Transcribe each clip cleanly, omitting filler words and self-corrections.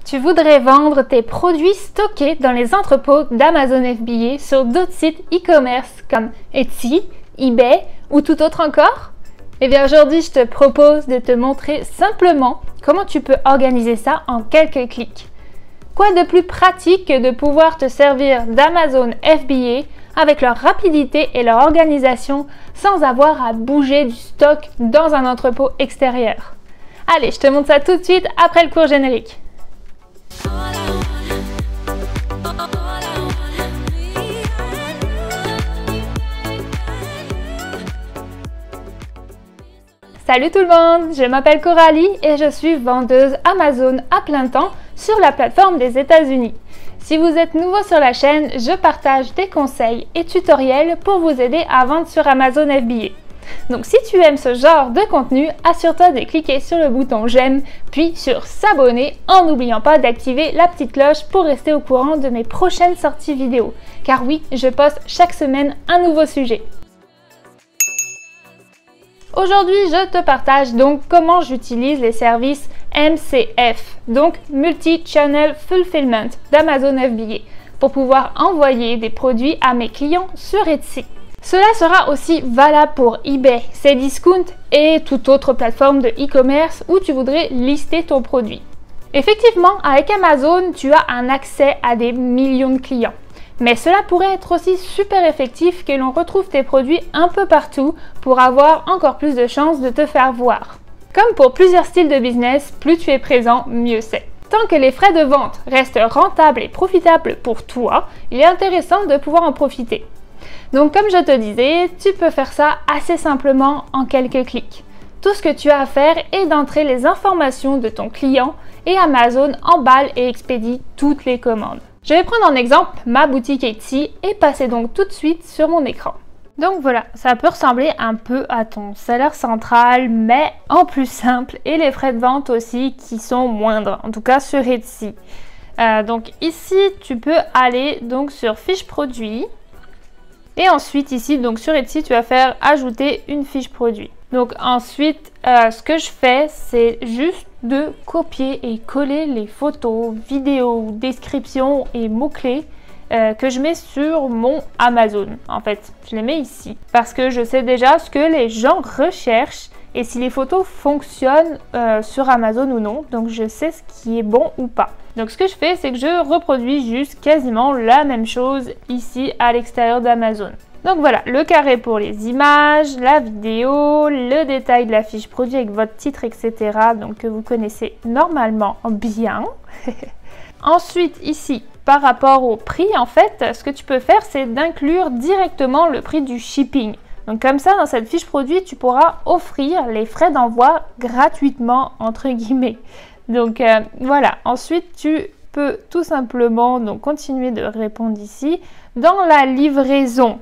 Tu voudrais vendre tes produits stockés dans les entrepôts d'Amazon FBA sur d'autres sites e-commerce comme Etsy, eBay ou tout autre encore? Eh bien aujourd'hui, je te propose de te montrer simplement comment tu peux organiser ça en quelques clics. Quoi de plus pratique que de pouvoir te servir d'Amazon FBA avec leur rapidité et leur organisation sans avoir à bouger du stock dans un entrepôt extérieur? Allez, je te montre ça tout de suite après le court générique. Salut tout le monde, je m'appelle Coralie et je suis vendeuse Amazon à plein temps sur la plateforme des États-Unis. Si vous êtes nouveau sur la chaîne, je partage des conseils et tutoriels pour vous aider à vendre sur Amazon FBA. Donc si tu aimes ce genre de contenu, assure-toi de cliquer sur le bouton j'aime, puis sur s'abonner en n'oubliant pas d'activer la petite cloche pour rester au courant de mes prochaines sorties vidéo. Car oui, je poste chaque semaine un nouveau sujet. Aujourd'hui, je te partage donc comment j'utilise les services MCF, donc Multi-Channel Fulfillment d'Amazon FBA, pour pouvoir envoyer des produits à mes clients sur Etsy. Cela sera aussi valable pour eBay, Cdiscount et toute autre plateforme de e-commerce où tu voudrais lister ton produit. Effectivement, avec Amazon, tu as un accès à des millions de clients. Mais cela pourrait être aussi super effectif que l'on retrouve tes produits un peu partout pour avoir encore plus de chances de te faire voir. Comme pour plusieurs styles de business, plus tu es présent, mieux c'est. Tant que les frais de vente restent rentables et profitables pour toi, il est intéressant de pouvoir en profiter. Donc comme je te disais, tu peux faire ça assez simplement en quelques clics. Tout ce que tu as à faire est d'entrer les informations de ton client et Amazon emballe et expédie toutes les commandes. Je vais prendre en exemple ma boutique Etsy et passer donc tout de suite sur mon écran. Donc voilà, ça peut ressembler un peu à ton seller central, mais en plus simple et les frais de vente aussi qui sont moindres, en tout cas sur Etsy. Donc ici, tu peux aller donc sur fiche produit et ensuite ici, donc sur Etsy, tu vas faire ajouter une fiche produit. Donc ensuite, ce que je fais, c'est juste de copier et coller les photos, vidéos, descriptions et mots-clés que je mets sur mon Amazon. En fait, je les mets ici parce que je sais déjà ce que les gens recherchent et si les photos fonctionnent sur Amazon ou non. Donc, je sais ce qui est bon ou pas. Donc, ce que je fais, c'est que je reproduis juste quasiment la même chose ici à l'extérieur d'Amazon. Donc voilà, le carré pour les images, la vidéo, le détail de la fiche produit avec votre titre, etc. Donc que vous connaissez normalement bien. Ensuite, ici, par rapport au prix, en fait, ce que tu peux faire, c'est d'inclure directement le prix du shipping. Donc comme ça, dans cette fiche produit, tu pourras offrir les frais d'envoi gratuitement, entre guillemets. Donc voilà, ensuite, tu peux tout simplement donc continuer de répondre ici. Dans la livraison,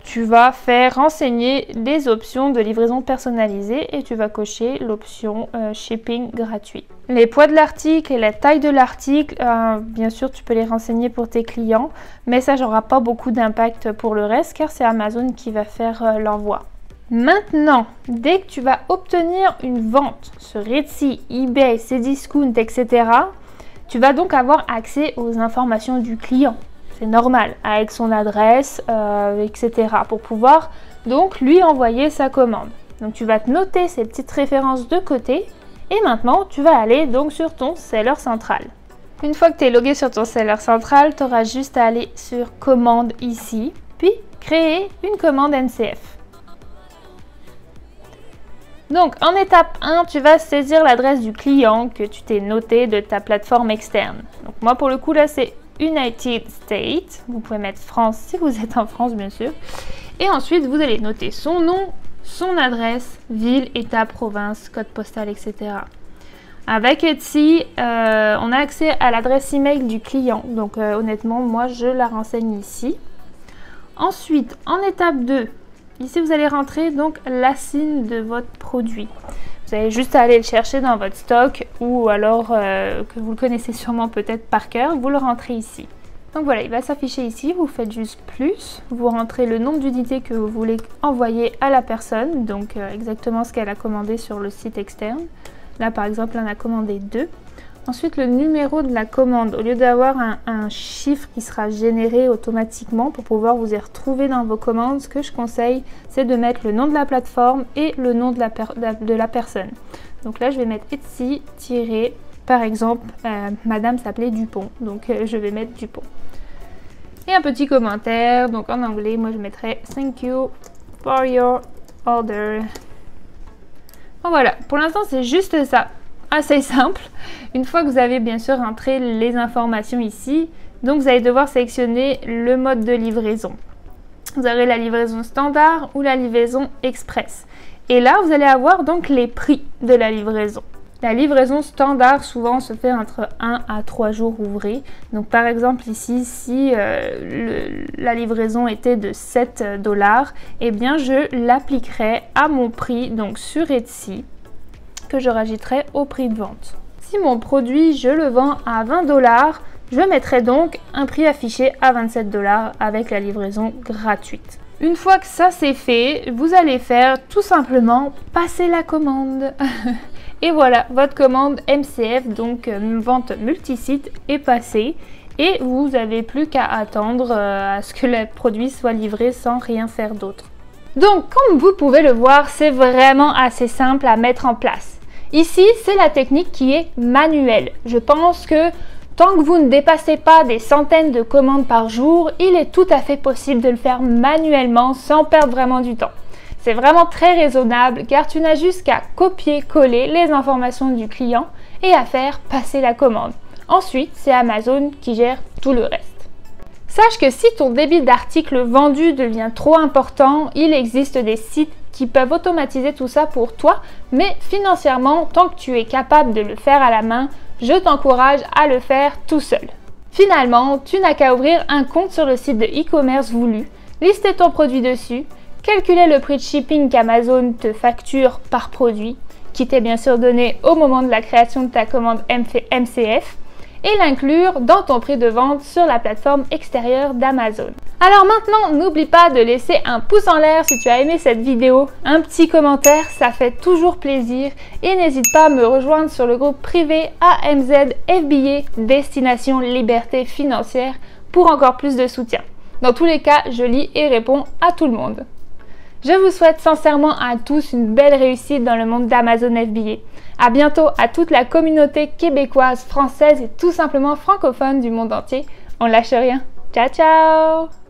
tu vas faire renseigner les options de livraison personnalisée et tu vas cocher l'option shipping gratuit. Les poids de l'article et la taille de l'article, bien sûr, tu peux les renseigner pour tes clients, mais ça n'aura pas beaucoup d'impact pour le reste car c'est Amazon qui va faire l'envoi. Maintenant, dès que tu vas obtenir une vente sur Etsy, eBay, Cdiscount, etc., tu vas donc avoir accès aux informations du client. C'est normal, avec son adresse, etc. pour pouvoir donc lui envoyer sa commande. Donc tu vas te noter ces petites références de côté et maintenant tu vas aller donc sur ton seller central. Une fois que tu es logué sur ton seller central, tu auras juste à aller sur commande ici, puis créer une commande MCF. Donc en étape 1, tu vas saisir l'adresse du client que tu t'es noté de ta plateforme externe. Donc moi pour le coup là c'est United States, vous pouvez mettre France si vous êtes en France bien sûr, et ensuite vous allez noter son nom, son adresse, ville, état, province, code postal, etc. Avec Etsy, on a accès à l'adresse email du client, donc honnêtement moi je la renseigne ici. Ensuite en étape 2, ici vous allez rentrer donc l'ASIN de votre produit. Vous avez juste à aller le chercher dans votre stock ou alors que vous le connaissez sûrement peut-être par cœur, vous le rentrez ici. Donc voilà, il va s'afficher ici, vous faites juste plus, vous rentrez le nombre d'unités que vous voulez envoyer à la personne, donc exactement ce qu'elle a commandé sur le site externe. Là par exemple, on a commandé 2. Ensuite, le numéro de la commande. Au lieu d'avoir un chiffre qui sera généré automatiquement pour pouvoir vous y retrouver dans vos commandes, ce que je conseille, c'est de mettre le nom de la plateforme et le nom de la personne. Donc là, je vais mettre Etsy, par exemple, Madame s'appelait Dupont, donc je vais mettre Dupont. Et un petit commentaire, donc en anglais, moi je mettrai Thank you for your order. Bon, voilà, pour l'instant c'est juste ça, assez simple. Une fois que vous avez bien sûr entré les informations ici, donc vous allez devoir sélectionner le mode de livraison. Vous aurez la livraison standard ou la livraison express. Et là, vous allez avoir donc les prix de la livraison. La livraison standard, souvent, se fait entre 1 à 3 jours ouvrés. Donc, par exemple, ici, si la livraison était de 7 $, eh bien, je l'appliquerai à mon prix, donc sur Etsy, que je rajouterai au prix de vente. Si mon produit, je le vends à 20 $, je mettrai donc un prix affiché à 27 $ avec la livraison gratuite. Une fois que ça c'est fait, vous allez faire tout simplement passer la commande. Et voilà, votre commande MCF, donc vente multisite, est passée. Et vous n'avez plus qu'à attendre à ce que le produit soit livré sans rien faire d'autre. Donc, comme vous pouvez le voir, c'est vraiment assez simple à mettre en place. Ici, c'est la technique qui est manuelle. Je pense que tant que vous ne dépassez pas des centaines de commandes par jour, il est tout à fait possible de le faire manuellement sans perdre vraiment du temps. C'est vraiment très raisonnable car tu n'as juste qu'à copier-coller les informations du client et à faire passer la commande. Ensuite, c'est Amazon qui gère tout le reste. Sache que si ton débit d'articles vendus devient trop important, il existe des sites qui peuvent automatiser tout ça pour toi, mais financièrement, tant que tu es capable de le faire à la main, je t'encourage à le faire tout seul. Finalement, tu n'as qu'à ouvrir un compte sur le site de e-commerce voulu, lister ton produit dessus, calculer le prix de shipping qu'Amazon te facture par produit, qui t'est bien sûr donné au moment de la création de ta commande MCF, et l'inclure dans ton prix de vente sur la plateforme extérieure d'Amazon. Alors maintenant, n'oublie pas de laisser un pouce en l'air si tu as aimé cette vidéo, un petit commentaire, ça fait toujours plaisir, et n'hésite pas à me rejoindre sur le groupe privé AMZ FBA Destination Liberté Financière pour encore plus de soutien. Dans tous les cas, je lis et réponds à tout le monde. Je vous souhaite sincèrement à tous une belle réussite dans le monde d'Amazon FBA. À bientôt à toute la communauté québécoise, française et tout simplement francophone du monde entier. On lâche rien. Ciao, ciao!